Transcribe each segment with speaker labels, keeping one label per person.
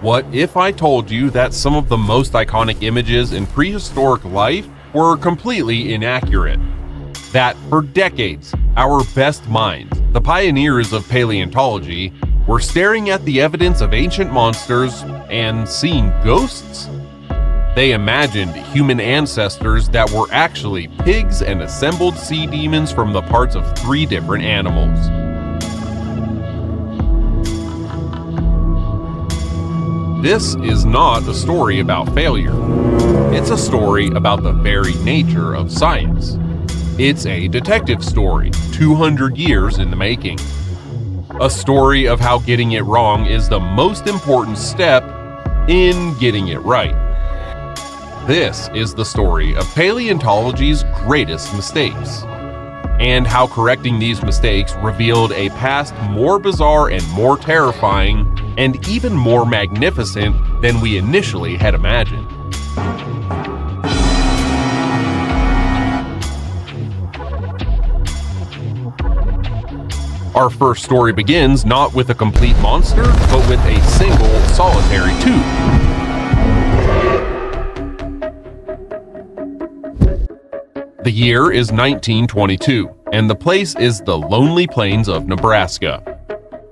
Speaker 1: What if I told you that some of the most iconic images in prehistoric life were completely inaccurate? That for decades, our best minds, the pioneers of paleontology, were staring at the evidence of ancient monsters and seeing ghosts? They imagined human ancestors that were actually pigs and assembled sea demons from the parts of 3 different animals. This is not a story about failure. It's a story about the very nature of science. It's a detective story, 200 years in the making. A story of how getting it wrong is the most important step in getting it right. This is the story of paleontology's greatest mistakes, and how correcting these mistakes revealed a past more bizarre and more terrifying, and even more magnificent than we initially had imagined. Our first story begins not with a complete monster, but with a single, solitary tooth. The year is 1922, and the place is the lonely plains of Nebraska.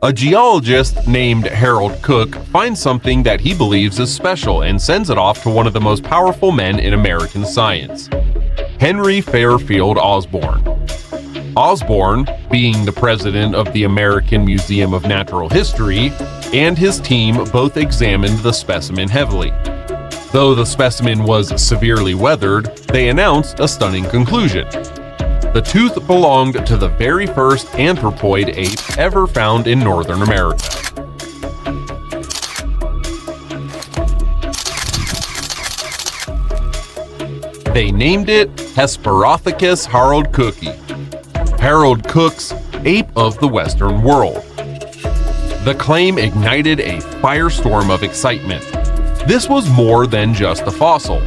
Speaker 1: A geologist named Harold Cook finds something that he believes is special and sends it off to one of the most powerful men in American science, Henry Fairfield Osborn. Osborn, being the president of the American Museum of Natural History, and his team both examined the specimen heavily. Though the specimen was severely weathered, they announced a stunning conclusion. The tooth belonged to the very first anthropoid ape ever found in Northern America. They named it Hesperothecis haroldcooki, Harold Cook's ape of the Western world. The claim ignited a firestorm of excitement. This was more than just a fossil.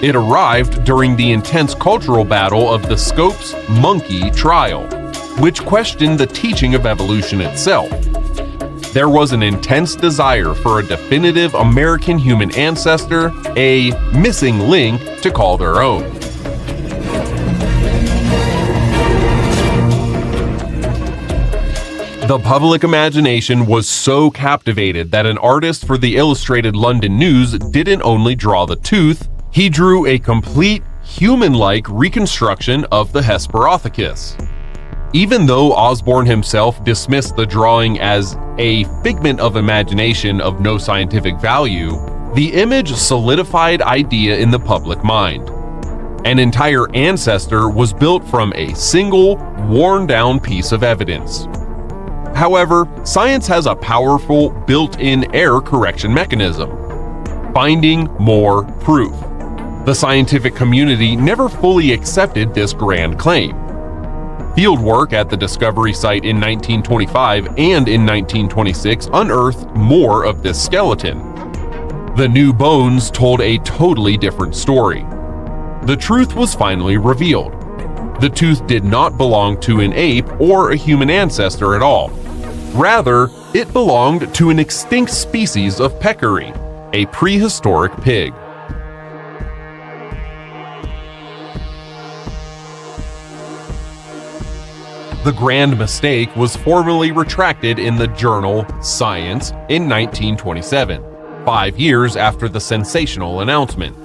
Speaker 1: It arrived during the intense cultural battle of the Scopes monkey trial, which questioned the teaching of evolution itself. There was an intense desire for a definitive American human ancestor, a missing link to call their own. The public imagination was so captivated that an artist for the Illustrated London News didn't only draw the tooth, he drew a complete, human-like reconstruction of the Hesperothecis. Even though Osborn himself dismissed the drawing as a figment of imagination of no scientific value, the image solidified idea in the public mind. An entire ancestor was built from a single, worn-down piece of evidence. However, science has a powerful, built-in error correction mechanism: finding more proof. The scientific community never fully accepted this grand claim. Fieldwork at the discovery site in 1925 and in 1926 unearthed more of this skeleton. The new bones told a totally different story. The truth was finally revealed. The tooth did not belong to an ape or a human ancestor at all. Rather, it belonged to an extinct species of peccary, a prehistoric pig. The grand mistake was formally retracted in the journal Science in 1927, 5 years after the sensational announcement.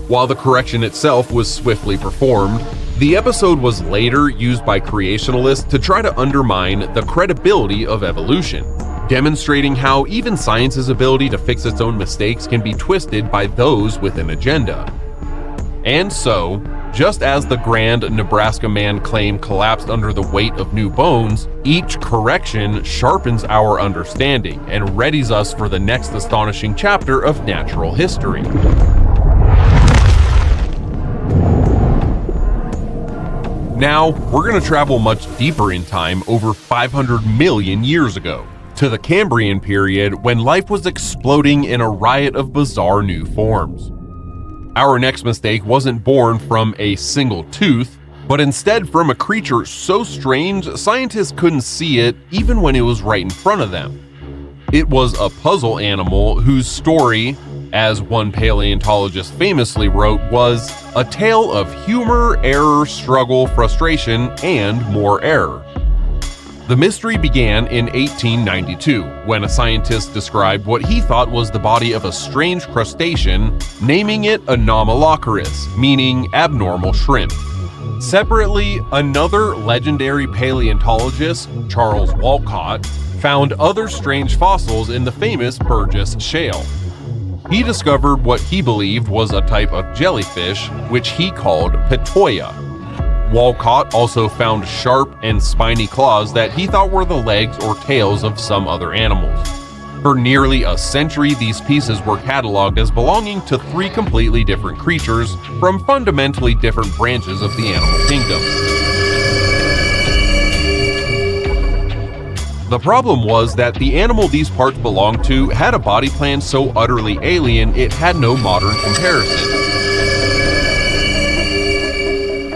Speaker 1: While the correction itself was swiftly performed, the episode was later used by creationalists to try to undermine the credibility of evolution, demonstrating how even science's ability to fix its own mistakes can be twisted by those with an agenda. And so, just as the grand Nebraska Man claim collapsed under the weight of new bones, each correction sharpens our understanding and readies us for the next astonishing chapter of natural history. Now, we're going to travel much deeper in time, over 500 million years ago, to the Cambrian period when life was exploding in a riot of bizarre new forms. Our next mistake wasn't born from a single tooth, but instead from a creature so strange scientists couldn't see it even when it was right in front of them. It was a puzzle animal whose story, as one paleontologist famously wrote, was a tale of humor, error, struggle, frustration, and more error. The mystery began in 1892, when a scientist described what he thought was the body of a strange crustacean, naming it Anomalocaris, meaning abnormal shrimp. Separately, another legendary paleontologist, Charles Walcott, found other strange fossils in the famous Burgess Shale. He discovered what he believed was a type of jellyfish, which he called Pitoia. Walcott also found sharp and spiny claws that he thought were the legs or tails of some other animals. For nearly a century, these pieces were cataloged as belonging to three completely different creatures from fundamentally different branches of the animal kingdom. The problem was that the animal these parts belonged to had a body plan so utterly alien it had no modern comparison.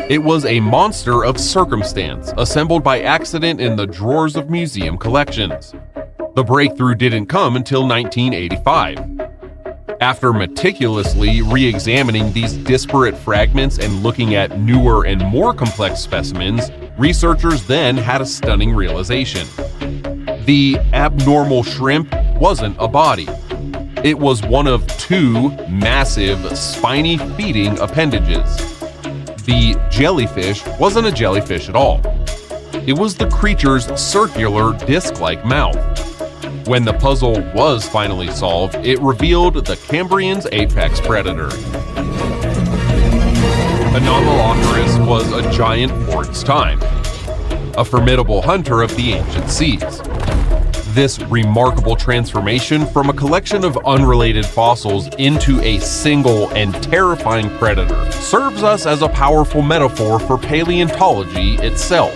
Speaker 1: It was a monster of circumstance, assembled by accident in the drawers of museum collections. The breakthrough didn't come until 1985. After meticulously re-examining these disparate fragments and looking at newer and more complex specimens, researchers then had a stunning realization. The abnormal shrimp wasn't a body. It was one of two massive, spiny feeding appendages. The jellyfish wasn't a jellyfish at all. It was the creature's circular, disc-like mouth. When the puzzle was finally solved, it revealed the Cambrian's apex predator. Anomalocaris was a giant for its time, a formidable hunter of the ancient seas. This remarkable transformation from a collection of unrelated fossils into a single and terrifying predator serves us as a powerful metaphor for paleontology itself.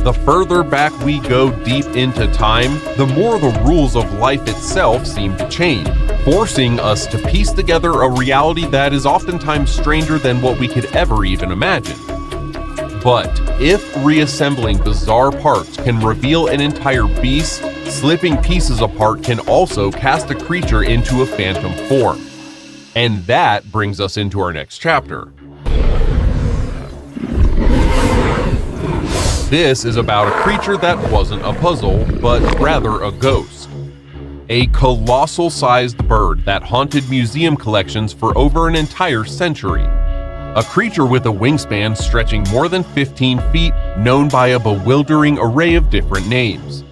Speaker 1: The further back we go deep into time, the more the rules of life itself seem to change, forcing us to piece together a reality that is oftentimes stranger than what we could ever even imagine. But if reassembling bizarre parts can reveal an entire beast, slipping pieces apart can also cast a creature into a phantom form. And that brings us into our next chapter. This is about a creature that wasn't a puzzle, but rather a ghost. A colossal-sized bird that haunted museum collections for over an entire century. A creature with a wingspan stretching more than 15 feet, known by a bewildering array of different names.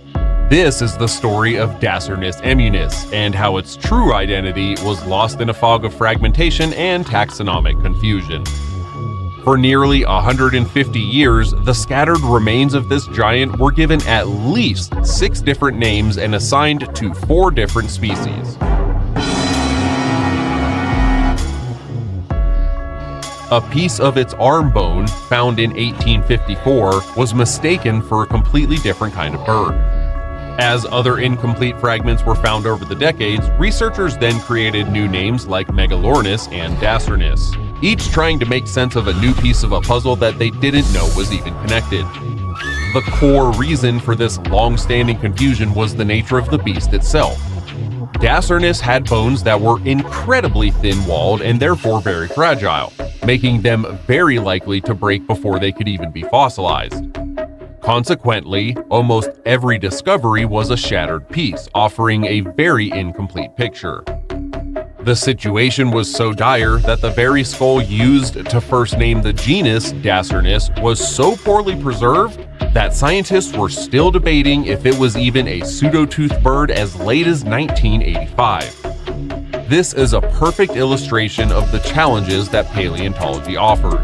Speaker 1: This is the story of Dasornis emunis, and how its true identity was lost in a fog of fragmentation and taxonomic confusion. For nearly 150 years, the scattered remains of this giant were given at least 6 different names and assigned to 4 different species. A piece of its arm bone, found in 1854, was mistaken for a completely different kind of bird. As other incomplete fragments were found over the decades, researchers then created new names like Megalornis and Dasornis, each trying to make sense of a new piece of a puzzle that they didn't know was even connected. The core reason for this long-standing confusion was the nature of the beast itself. Dasornis had bones that were incredibly thin-walled and therefore very fragile, making them very likely to break before they could even be fossilized. Consequently, almost every discovery was a shattered piece, offering a very incomplete picture. The situation was so dire that the very skull used to first name the genus Dasornis was so poorly preserved that scientists were still debating if it was even a pseudo-tooth bird as late as 1985. This is a perfect illustration of the challenges that paleontology offers.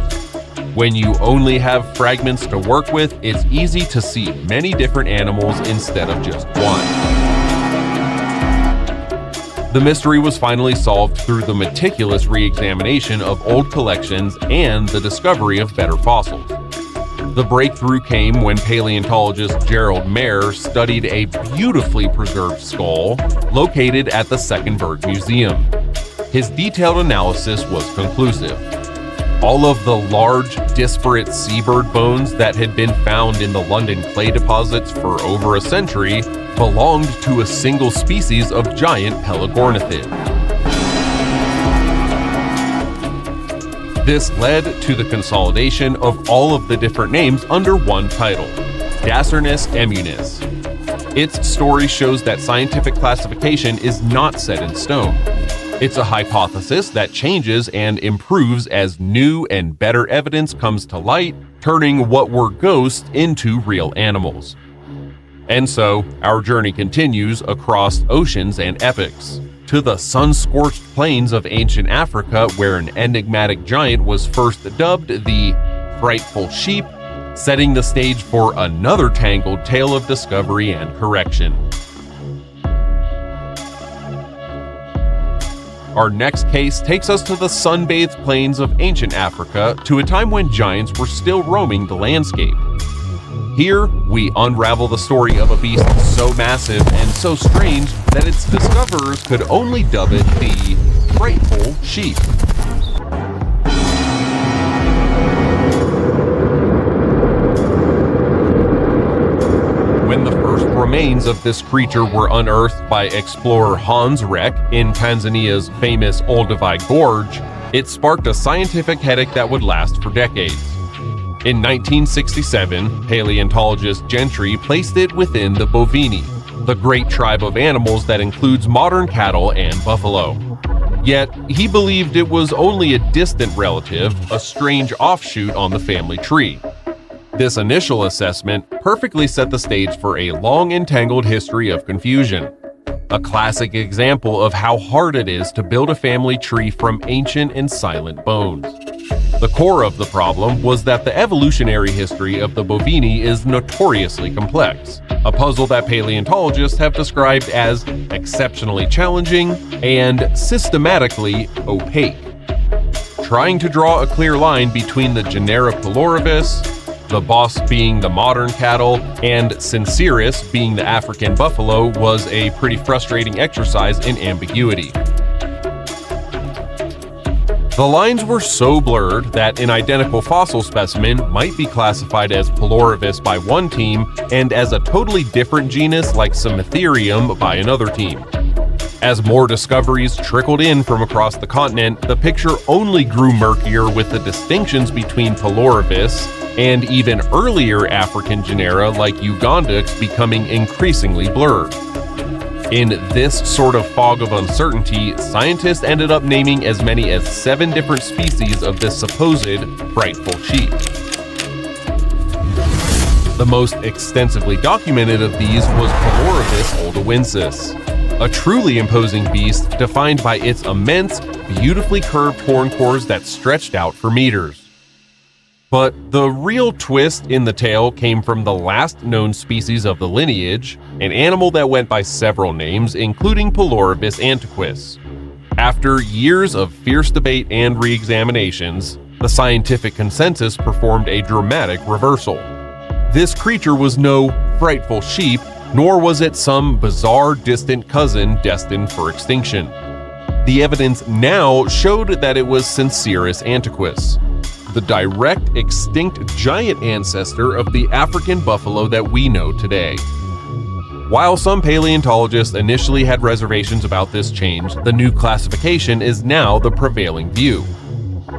Speaker 1: When you only have fragments to work with, it's easy to see many different animals instead of just one. The mystery was finally solved through the meticulous re-examination of old collections and the discovery of better fossils. The breakthrough came when paleontologist Gerald Mayer studied a beautifully preserved skull located at the Seckenberg Museum. His detailed analysis was conclusive. All of the large, disparate seabird bones that had been found in the London clay deposits for over a century belonged to a single species of giant pelagornithid. This led to the consolidation of all of the different names under one title, Dasornis emunis. Its story shows that scientific classification is not set in stone. It's a hypothesis that changes and improves as new and better evidence comes to light, turning what were ghosts into real animals. And so, our journey continues across oceans and epochs, to the sun-scorched plains of ancient Africa where an enigmatic giant was first dubbed the frightful sheep, setting the stage for another tangled tale of discovery and correction. Our next case takes us to the sun-bathed plains of ancient Africa, to a time when giants were still roaming the landscape. Here, we unravel the story of a beast so massive and so strange that its discoverers could only dub it the frightful sheep. When the first remains of this creature were unearthed by explorer Hans Reck in Tanzania's famous Olduvai Gorge, it sparked a scientific headache that would last for decades. In 1967, paleontologist Gentry placed it within the bovini, the great tribe of animals that includes modern cattle and buffalo. Yet, he believed it was only a distant relative, a strange offshoot on the family tree. This initial assessment perfectly set the stage for a long entangled history of confusion. A classic example of how hard it is to build a family tree from ancient and silent bones. The core of the problem was that the evolutionary history of the bovini is notoriously complex, a puzzle that paleontologists have described as exceptionally challenging and systematically opaque. Trying to draw a clear line between the genera Piloribus, the boss being the modern cattle, and Sincerus being the African buffalo was a pretty frustrating exercise in ambiguity. The lines were so blurred that an identical fossil specimen might be classified as Piloribus by one team and as a totally different genus like Cimetherium by another team. As more discoveries trickled in from across the continent, the picture only grew murkier, with the distinctions between Piloribus and even earlier African genera like Ugandix becoming increasingly blurred. In this sort of fog of uncertainty, scientists ended up naming as many as 7 different species of this supposed frightful sheep. The most extensively documented of these was Piloribus oldowensis, a truly imposing beast defined by its immense, beautifully curved horn cores that stretched out for meters. But the real twist in the tale came from the last known species of the lineage, an animal that went by several names, including Piloribus antiquus. After years of fierce debate and re-examinations, the scientific consensus performed a dramatic reversal. This creature was no frightful sheep, nor was it some bizarre distant cousin destined for extinction. The evidence now showed that it was Sincerus antiquus, the direct extinct giant ancestor of the African buffalo that we know today. While some paleontologists initially had reservations about this change, the new classification is now the prevailing view.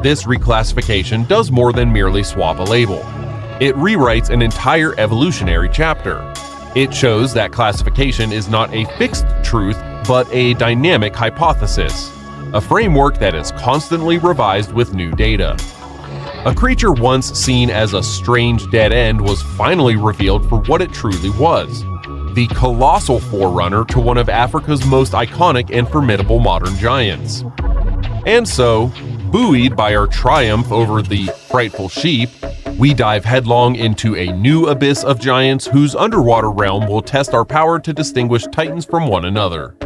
Speaker 1: This reclassification does more than merely swap a label. It rewrites an entire evolutionary chapter. It shows that classification is not a fixed truth, but a dynamic hypothesis, a framework that is constantly revised with new data. A creature once seen as a strange dead end was finally revealed for what it truly was: the colossal forerunner to one of Africa's most iconic and formidable modern giants. And so, buoyed by our triumph over the frightful sheep, we dive headlong into a new abyss of giants whose underwater realm will test our power to distinguish titans from one another.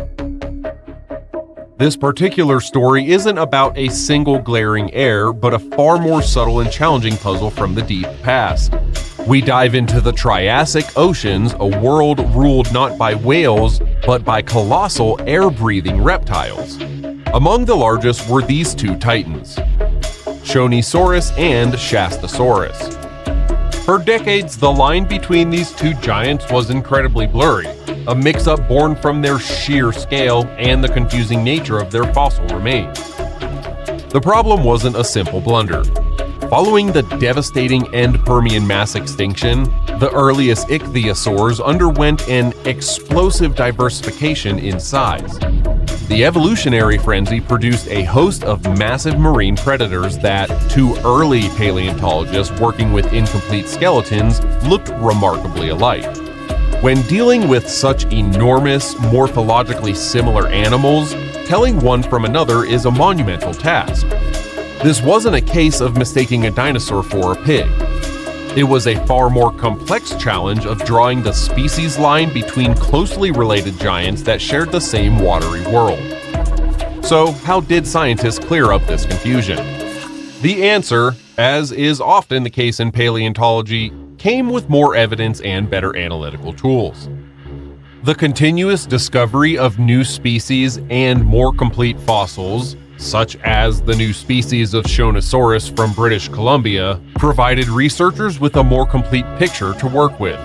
Speaker 1: This particular story isn't about a single glaring error, but a far more subtle and challenging puzzle from the deep past. We dive into the Triassic oceans, a world ruled not by whales, but by colossal air-breathing reptiles. Among the largest were these two titans, Shonisaurus and Shastasaurus. For decades, the line between these two giants was incredibly blurry. a mix-up born from their sheer scale and the confusing nature of their fossil remains. The problem wasn't a simple blunder. Following the devastating end-Permian mass extinction, the earliest ichthyosaurs underwent an explosive diversification in size. The evolutionary frenzy produced a host of massive marine predators that, to early paleontologists working with incomplete skeletons, looked remarkably alike. When dealing with such enormous, morphologically similar animals, telling one from another is a monumental task. This wasn't a case of mistaking a dinosaur for a pig. It was a far more complex challenge of drawing the species line between closely related giants that shared the same watery world. So, how did scientists clear up this confusion? The answer, as is often the case in paleontology, came with more evidence and better analytical tools. The continuous discovery of new species and more complete fossils, such as the new species of Shonisaurus from British Columbia, provided researchers with a more complete picture to work with.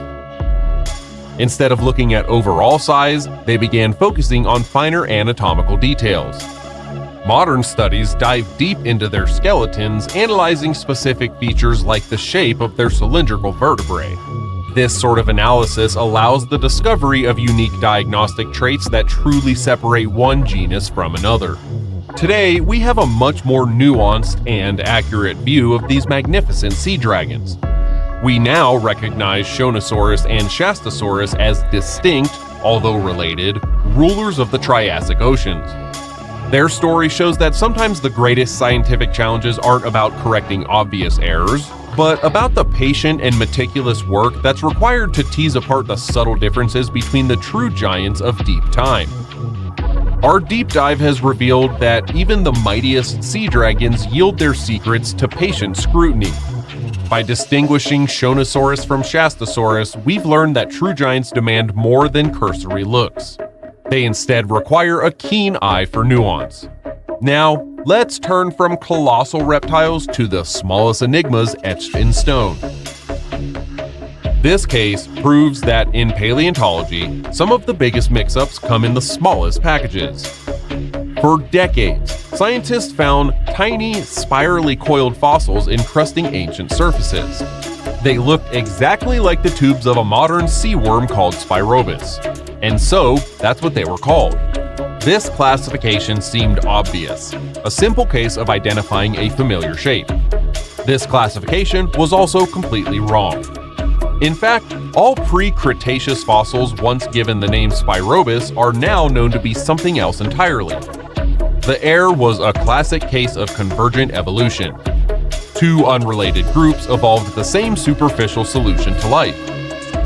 Speaker 1: Instead of looking at overall size, they began focusing on finer anatomical details. Modern studies dive deep into their skeletons, analyzing specific features like the shape of their cylindrical vertebrae. This sort of analysis allows the discovery of unique diagnostic traits that truly separate one genus from another. Today, we have a much more nuanced and accurate view of these magnificent sea dragons. We now recognize Shonisaurus and Shastasaurus as distinct, although related, rulers of the Triassic oceans. Their story shows that sometimes the greatest scientific challenges aren't about correcting obvious errors, but about the patient and meticulous work that's required to tease apart the subtle differences between the true giants of deep time. Our deep dive has revealed that even the mightiest sea dragons yield their secrets to patient scrutiny. By distinguishing Shonisaurus from Shastasaurus, we've learned that true giants demand more than cursory looks. They instead require a keen eye for nuance. Now, let's turn from colossal reptiles to the smallest enigmas etched in stone. This case proves that in paleontology, some of the biggest mix-ups come in the smallest packages. For decades, scientists found tiny, spirally coiled fossils encrusting ancient surfaces. They looked exactly like the tubes of a modern sea worm called Spirorbis, and so that's what they were called. This classification seemed obvious, a simple case of identifying a familiar shape. This classification was also completely wrong. In fact, all pre-Cretaceous fossils once given the name Spirorbis are now known to be something else entirely. The error was a classic case of convergent evolution. Two unrelated groups evolved the same superficial solution to life.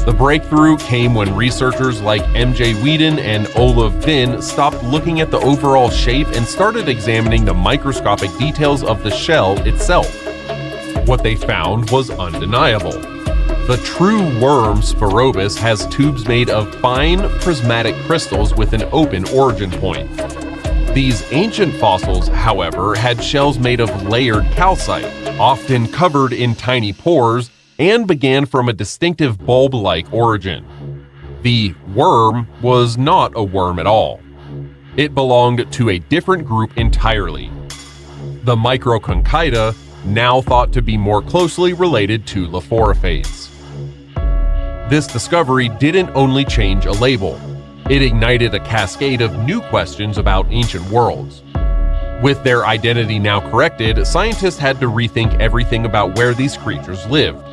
Speaker 1: The breakthrough came when researchers like M.J. Whedon and Olaf Vinn stopped looking at the overall shape and started examining the microscopic details of the shell itself. What they found was undeniable. The true worm Spirorbis has tubes made of fine, prismatic crystals with an open origin point. These ancient fossils, however, had shells made of layered calcite, often covered in tiny pores, and began from a distinctive bulb-like origin. The worm was not a worm at all. It belonged to a different group entirely. The Microconchita, now thought to be more closely related to Laphorophates. This discovery didn't only change a label, it ignited a cascade of new questions about ancient worlds. With their identity now corrected, scientists had to rethink everything about where these creatures lived.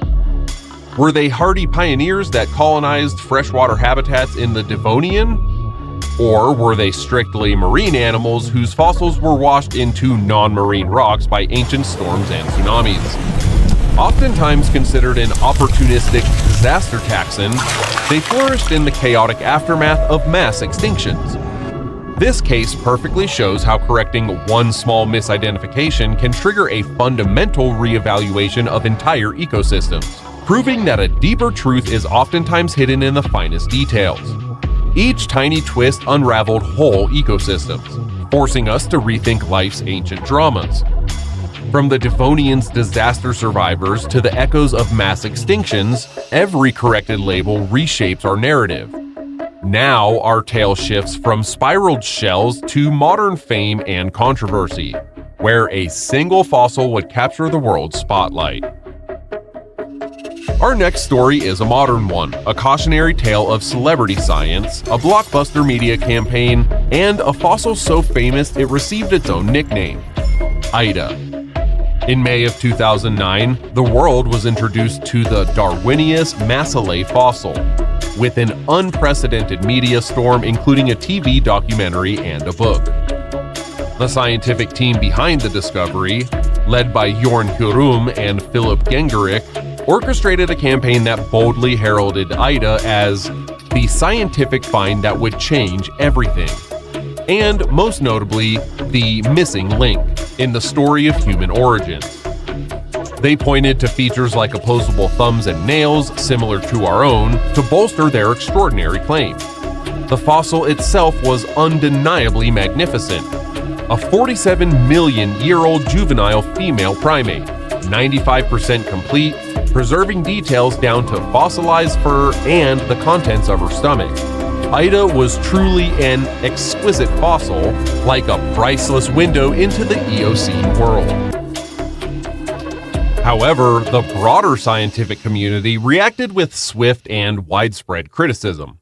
Speaker 1: Were they hardy pioneers that colonized freshwater habitats in the Devonian? Or were they strictly marine animals whose fossils were washed into non-marine rocks by ancient storms and tsunamis? Oftentimes considered an opportunistic disaster taxon, they flourished in the chaotic aftermath of mass extinctions. This case perfectly shows how correcting one small misidentification can trigger a fundamental reevaluation of entire ecosystems, proving that a deeper truth is oftentimes hidden in the finest details. Each tiny twist unraveled whole ecosystems, forcing us to rethink life's ancient dramas. From the Devonian's disaster survivors to the echoes of mass extinctions, every corrected label reshapes our narrative. Now our tale shifts from spiraled shells to modern fame and controversy, where a single fossil would capture the world's spotlight. Our next story is a modern one, a cautionary tale of celebrity science, a blockbuster media campaign, and a fossil so famous it received its own nickname, Ida. In May of 2009, the world was introduced to the Darwinius massillae fossil, with an unprecedented media storm including a TV documentary and a book. The scientific team behind the discovery, led by Jorn Hurum and Philip Gengerich, orchestrated a campaign that boldly heralded Ida as the scientific find that would change everything, and most notably, the missing link in the story of human origins. They pointed to features like opposable thumbs and nails, similar to our own, to bolster their extraordinary claim. The fossil itself was undeniably magnificent. A 47 million year old juvenile female primate, 95% complete, preserving details down to fossilized fur and the contents of her stomach. Ida was truly an exquisite fossil, like a priceless window into the Eocene world. However, the broader scientific community reacted with swift and widespread criticism.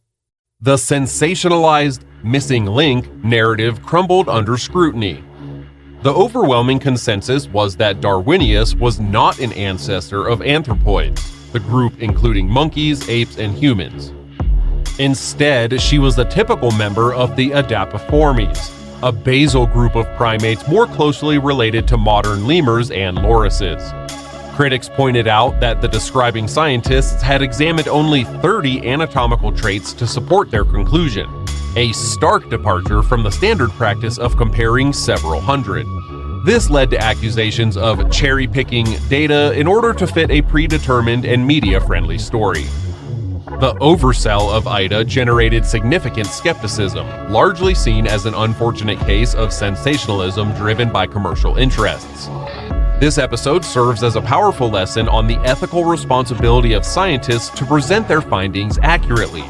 Speaker 1: The sensationalized missing link narrative crumbled under scrutiny. The overwhelming consensus was that Darwinius was not an ancestor of anthropoids, the group including monkeys, apes, and humans. Instead, she was a typical member of the Adapiformes, a basal group of primates more closely related to modern lemurs and lorises. Critics pointed out that the describing scientists had examined only 30 anatomical traits to support their conclusion, a stark departure from the standard practice of comparing several hundred. This led to accusations of cherry-picking data in order to fit a predetermined and media-friendly story. The oversell of Ida generated significant skepticism, largely seen as an unfortunate case of sensationalism driven by commercial interests. This episode serves as a powerful lesson on the ethical responsibility of scientists to present their findings accurately,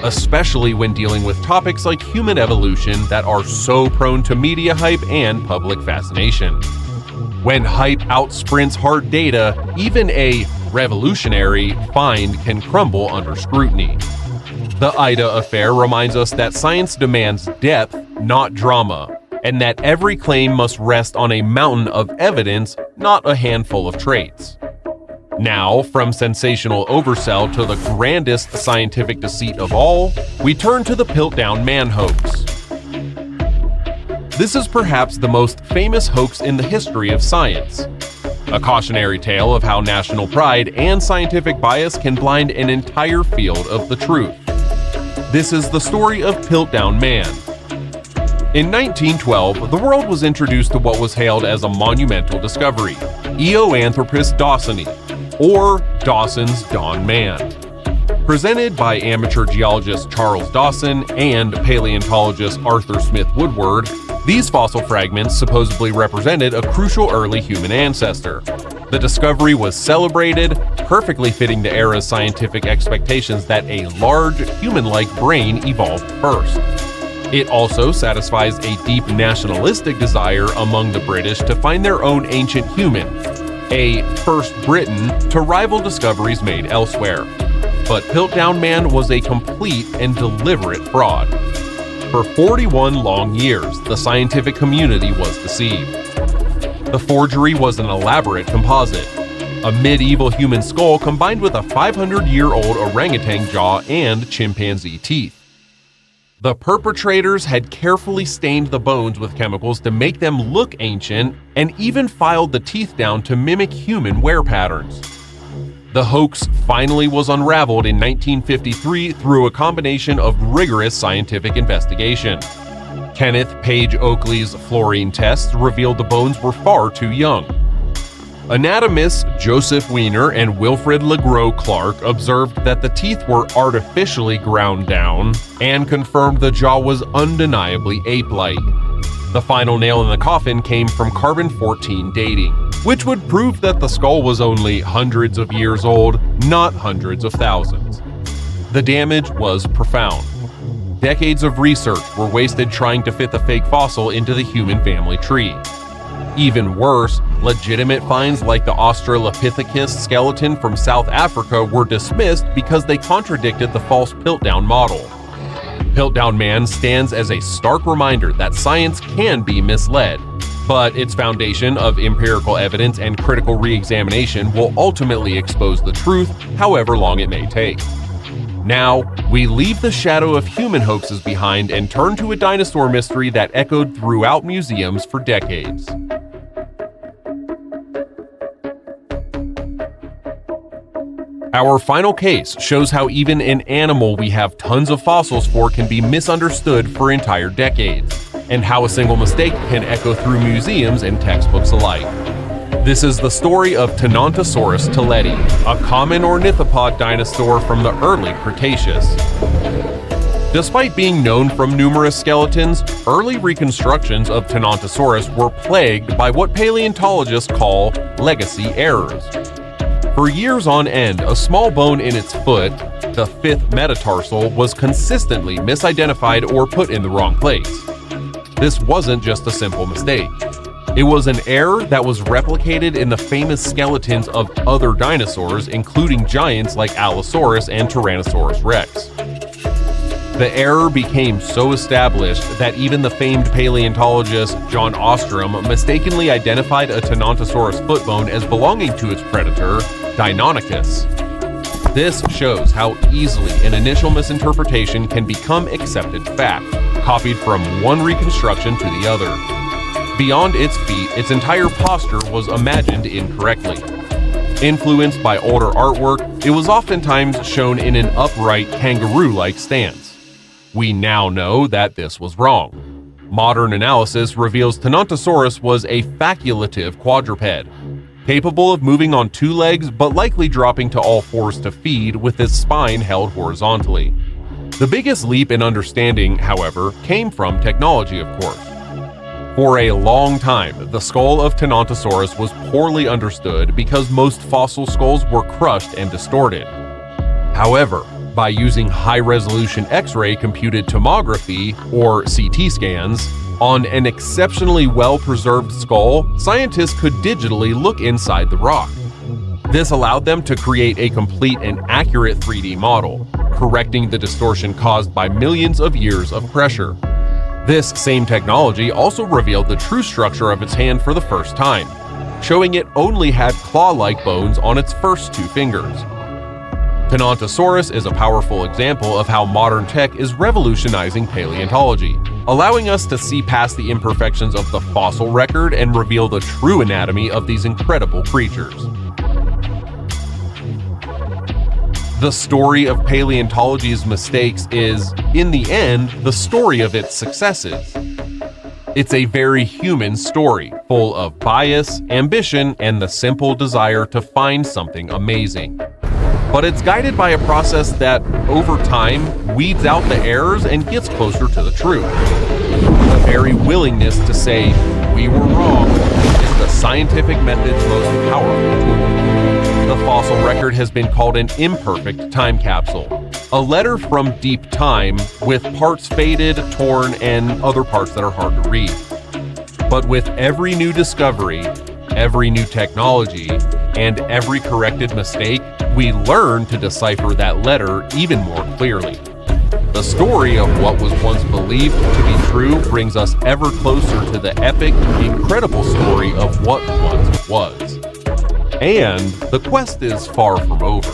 Speaker 1: especially when dealing with topics like human evolution that are so prone to media hype and public fascination. When hype outsprints hard data, even a revolutionary find can crumble under scrutiny. The Ida affair reminds us that science demands depth, not drama, and that every claim must rest on a mountain of evidence, not a handful of traits. Now, from sensational oversell to the grandest scientific deceit of all, we turn to the Piltdown Man hoax. This is perhaps the most famous hoax in the history of science. A cautionary tale of how national pride and scientific bias can blind an entire field of the truth. This is the story of Piltdown Man. In 1912, the world was introduced to what was hailed as a monumental discovery, Eoanthropus dawsoni, or Dawson's Dawn Man. Presented by amateur geologist Charles Dawson and paleontologist Arthur Smith Woodward, these fossil fragments supposedly represented a crucial early human ancestor. The discovery was celebrated, perfectly fitting the era's scientific expectations that a large, human-like brain evolved first. It also satisfies a deep nationalistic desire among the British to find their own ancient human, a first Briton to rival discoveries made elsewhere. But Piltdown Man was a complete and deliberate fraud. For 41 long years, the scientific community was deceived. The forgery was an elaborate composite, a medieval human skull combined with a 500-year-old orangutan jaw and chimpanzee teeth. The perpetrators had carefully stained the bones with chemicals to make them look ancient and even filed the teeth down to mimic human wear patterns. The hoax finally was unraveled in 1953 through a combination of rigorous scientific investigation. Kenneth Page Oakley's fluorine tests revealed the bones were far too young. Anatomists Joseph Wiener and Wilfred LeGros Clark observed that the teeth were artificially ground down and confirmed the jaw was undeniably ape-like. The final nail in the coffin came from carbon-14 dating, which would prove that the skull was only hundreds of years old, not hundreds of thousands. The damage was profound. Decades of research were wasted trying to fit the fake fossil into the human family tree. Even worse, legitimate finds like the Australopithecus skeleton from South Africa were dismissed because they contradicted the false Piltdown model. Piltdown Man stands as a stark reminder that science can be misled, but its foundation of empirical evidence and critical re-examination will ultimately expose the truth, however long it may take. Now, we leave the shadow of human hoaxes behind and turn to a dinosaur mystery that echoed throughout museums for decades. Our final case shows how even an animal we have tons of fossils for can be misunderstood for entire decades, and how a single mistake can echo through museums and textbooks alike. This is the story of Tenontosaurus tolleti, a common ornithopod dinosaur from the early Cretaceous. Despite being known from numerous skeletons, early reconstructions of Tenontosaurus were plagued by what paleontologists call legacy errors. For years on end, a small bone in its foot, the fifth metatarsal, was consistently misidentified or put in the wrong place. This wasn't just a simple mistake. It was an error that was replicated in the famous skeletons of other dinosaurs, including giants like Allosaurus and Tyrannosaurus rex. The error became so established that even the famed paleontologist John Ostrom mistakenly identified a Tenontosaurus foot bone as belonging to its predator, Deinonychus. This shows how easily an initial misinterpretation can become accepted fact, copied from one reconstruction to the other. Beyond its feet, its entire posture was imagined incorrectly. Influenced by older artwork, it was oftentimes shown in an upright, kangaroo-like stance. We now know that this was wrong. Modern analysis reveals Tenontosaurus was a facultative quadruped, capable of moving on two legs but likely dropping to all fours to feed with its spine held horizontally. The biggest leap in understanding, however, came from technology, of course. For a long time, the skull of Tenontosaurus was poorly understood because most fossil skulls were crushed and distorted. However, by using high-resolution X-ray computed tomography, or CT scans, on an exceptionally well-preserved skull, scientists could digitally look inside the rock. This allowed them to create a complete and accurate 3D model, correcting the distortion caused by millions of years of pressure. This same technology also revealed the true structure of its hand for the first time, showing it only had claw-like bones on its first two fingers. Tenontosaurus is a powerful example of how modern tech is revolutionizing paleontology, allowing us to see past the imperfections of the fossil record and reveal the true anatomy of these incredible creatures. The story of paleontology's mistakes is, in the end, the story of its successes. It's a very human story, full of bias, ambition, and the simple desire to find something amazing. But it's guided by a process that, over time, weeds out the errors and gets closer to the truth. The very willingness to say, "we were wrong," is the scientific method's most powerful tool. The fossil record has been called an imperfect time capsule, a letter from deep time with parts faded, torn, and other parts that are hard to read. But with every new discovery, every new technology, and every corrected mistake, we learn to decipher that letter even more clearly. The story of what was once believed to be true brings us ever closer to the epic, incredible story of what once was. And the quest is far from over.